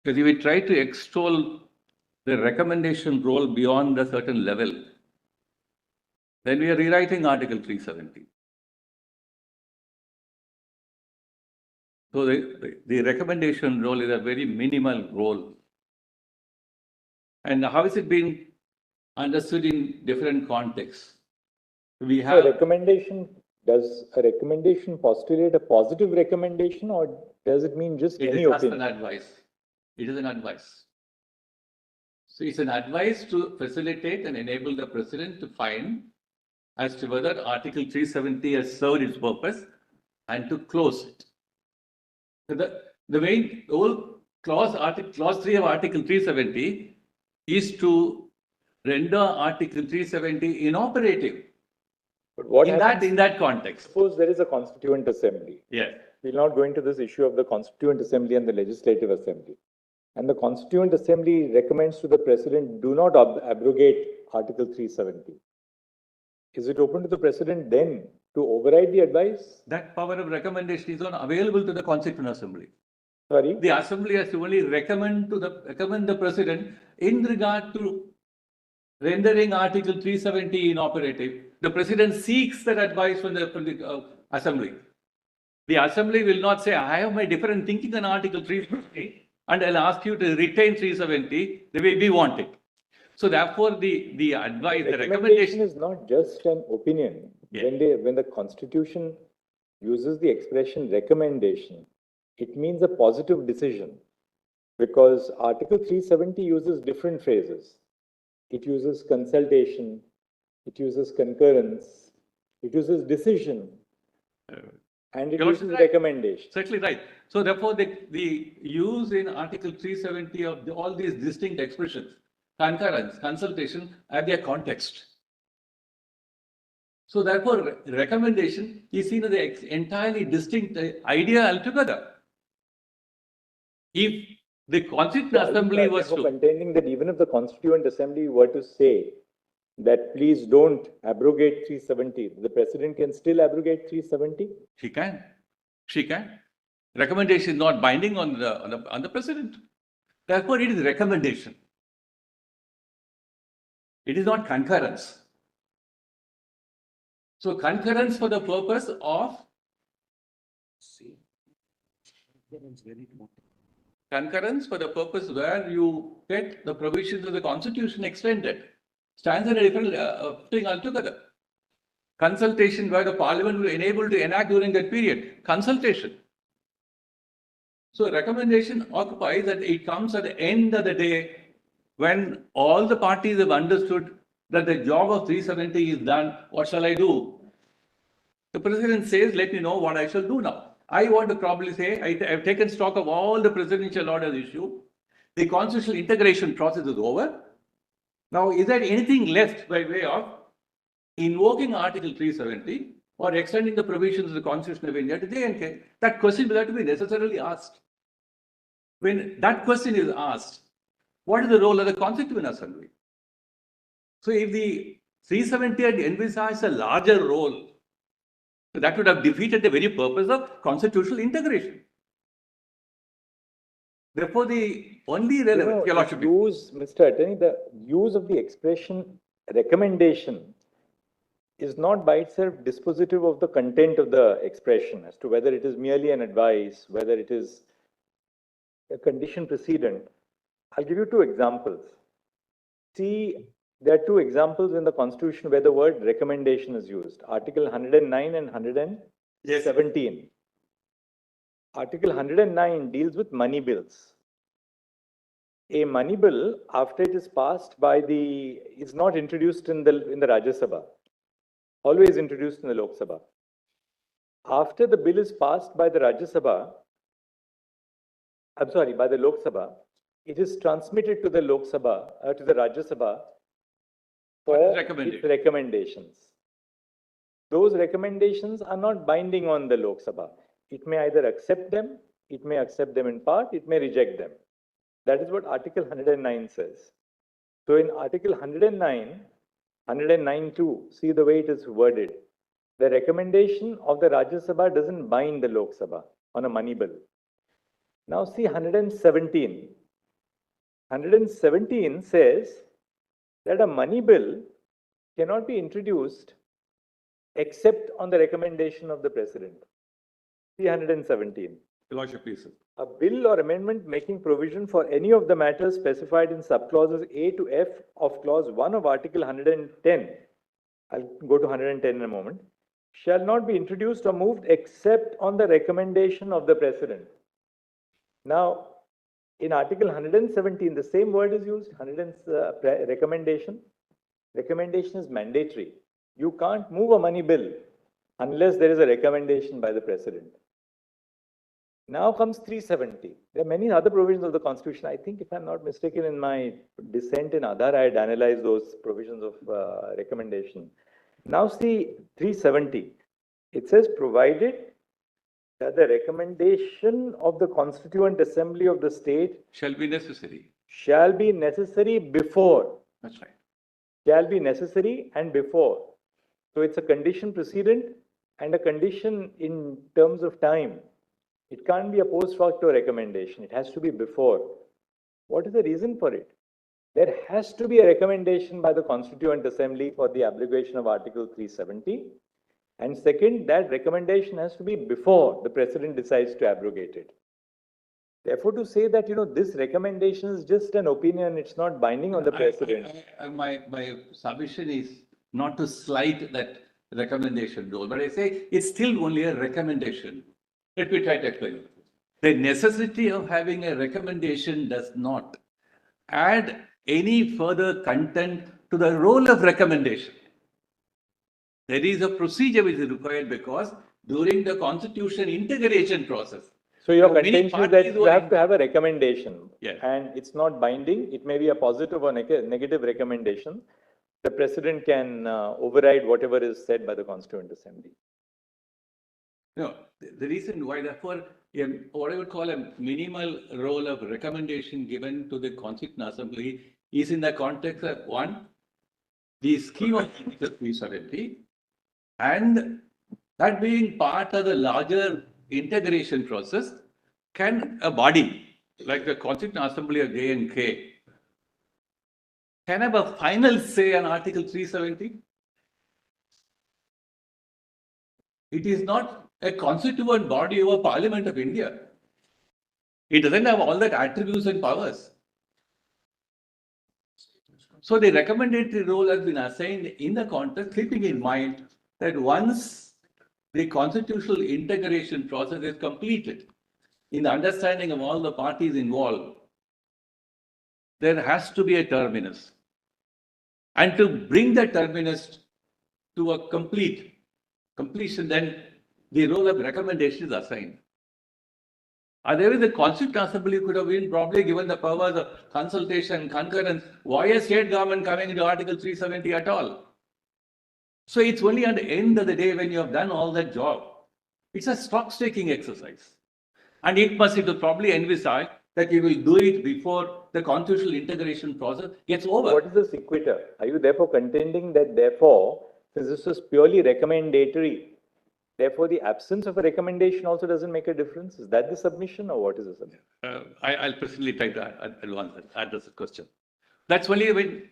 Because if we try to extol the recommendation role beyond a certain level, then we are rewriting Article 370. So the recommendation role is a very minimal role. And how is it being understood in different contexts? We have does a recommendation postulate a positive recommendation, or does it mean just any opinion? It is just an advice. It is an advice. So it's an advice to facilitate and enable the president to find as to whether Article 370 has served its purpose and to close it. So the main whole clause 3 of Article 370 is to render Article 370 inoperative. But what happens in that context? Suppose there is a Constituent Assembly. Yes. We'll not go into this issue of the Constituent Assembly and the Legislative Assembly. And the Constituent Assembly recommends to the President, do not abrogate Article 370. Is it open to the President then to override the advice? That power of recommendation is not available to the Constituent Assembly. Sorry? The Assembly has to only recommend the President in regard to rendering Article 370 inoperative. The President seeks that advice from the Assembly. The Assembly will not say, I have my different thinking on Article 350 and I'll ask you to retain 370 the way we want it. So therefore, the advice, the recommendation is not just an opinion. Yeah. When the Constitution uses the expression recommendation, it means a positive decision, because Article 370 uses different phrases. It uses consultation, it uses concurrence, it uses decision, and it uses recommendation. Exactly right. So therefore, the use in Article 370 of all these distinct expressions, concurrence, consultation, have their context. So therefore, recommendation is seen as an entirely distinct idea altogether. If the Constituent Assembly was to... contending that even if the Constituent Assembly were to say that please don't abrogate 370, the President can still abrogate 370? She can. She can. Recommendation is not binding on the President. Therefore, it is recommendation. It is not concurrence. So concurrence for the purpose of concurrence for the purpose where you get the provisions of the Constitution extended stands in a different thing altogether. Consultation where the Parliament will enable to enact during that period. Consultation. So recommendation occupies that it comes at the end of the day when all the parties have understood that the job of 370 is done. What shall I do? The President says, let me know what I shall do now. I want to probably say, I have taken stock of all the presidential orders issued. The constitutional integration process is over. Now, is there anything left by way of invoking Article 370 or extending the provisions of the Constitution of India to J&K? That question will have to be necessarily asked. When that question is asked, what is the role of the Constituent Assembly? So if the 370 had envisaged a larger role, that would have defeated the very purpose of constitutional integration. Therefore, the only relevant Mr. Attorney, the use of the expression recommendation is not by itself dispositive of the content of the expression as to whether it is merely an advice, whether it is a condition precedent. I'll give you two examples. See, there are two examples in the Constitution where the word recommendation is used. Article 109 and 117. Yes. Article 109 deals with money bills. A money bill, after it is passed by is not introduced in the Rajya Sabha. Always introduced in the Lok Sabha. After the bill is passed by the Rajya Sabha, by the Lok Sabha, it is transmitted to the Lok Sabha, to the Rajya Sabha for its recommendations. Those recommendations are not binding on the Lok Sabha. It may either accept them, it may accept them in part, it may reject them. That is what Article 109 says. So in Article 109(2), see the way it is worded. The recommendation of the Rajya Sabha doesn't bind the Lok Sabha on a money bill. Now see 117. 117 says that a money bill cannot be introduced except on the recommendation of the president. 317. Your Lordship, please. A bill or amendment making provision for any of the matters specified in subclauses A to F of clause 1 of article 110, I'll go to 110 in a moment, shall not be introduced or moved except on the recommendation of the president. Now, in article 117, the same word is used, recommendation. Recommendation is mandatory. You can't move a money bill unless there is a recommendation by the president. Now comes 370. There are many other provisions of the Constitution. I think, if I'm not mistaken, in my dissent in Aadhaar, I had analyzed those provisions of recommendation. Now see 370. It says, provided that the recommendation of the Constituent Assembly of the state Shall be necessary. shall be necessary before. That's right. Shall be necessary and before. So it's a condition precedent and a condition in terms of time. It can't be a post facto recommendation. It has to be before. What is the reason for it? There has to be a recommendation by the Constituent Assembly for the abrogation of Article 370. And second, that recommendation has to be before the president decides to abrogate it. Therefore, to say that, this recommendation is just an opinion, it's not binding on the president. My submission is not to slight that recommendation role, but I say it's still only a recommendation. Let me try to explain. The necessity of having a recommendation does not add any further content to the role of recommendation. There is a procedure which is required because during the constitution integration process. So your many contention is that parties you have to have a recommendation. Yes. And it's not binding. It may be a positive or negative recommendation. The president can override whatever is said by the Constituent Assembly. No, the reason why, therefore, what I would call a minimal role of recommendation given to the Constituent Assembly is in the context of one, the scheme of Article 370, and that being part of the larger integration process, can a body like the Constituent Assembly of J&K can have a final say on Article 370? It is not a constituent body of a Parliament of India. It doesn't have all that attributes and powers. So the recommendatory role has been assigned in the context, keeping in mind that once the constitutional integration process is completed, in the understanding of all the parties involved, there has to be a terminus. And to bring the terminus to a completion, then the role of recommendation is assigned. Otherwise, the Constituent Assembly could have been probably given the powers of consultation, concurrence. Why is state government coming into Article 370 at all? So it's only at the end of the day when you have done all that job. It's a stock-taking exercise. And it will probably envisage that you will do it before the constitutional integration process gets over. What is the sequitur? Are you therefore contending that therefore, since this is purely recommendatory, therefore the absence of a recommendation also doesn't make a difference? Is that the submission or what is the submission? I'll personally try to address the question. That's only when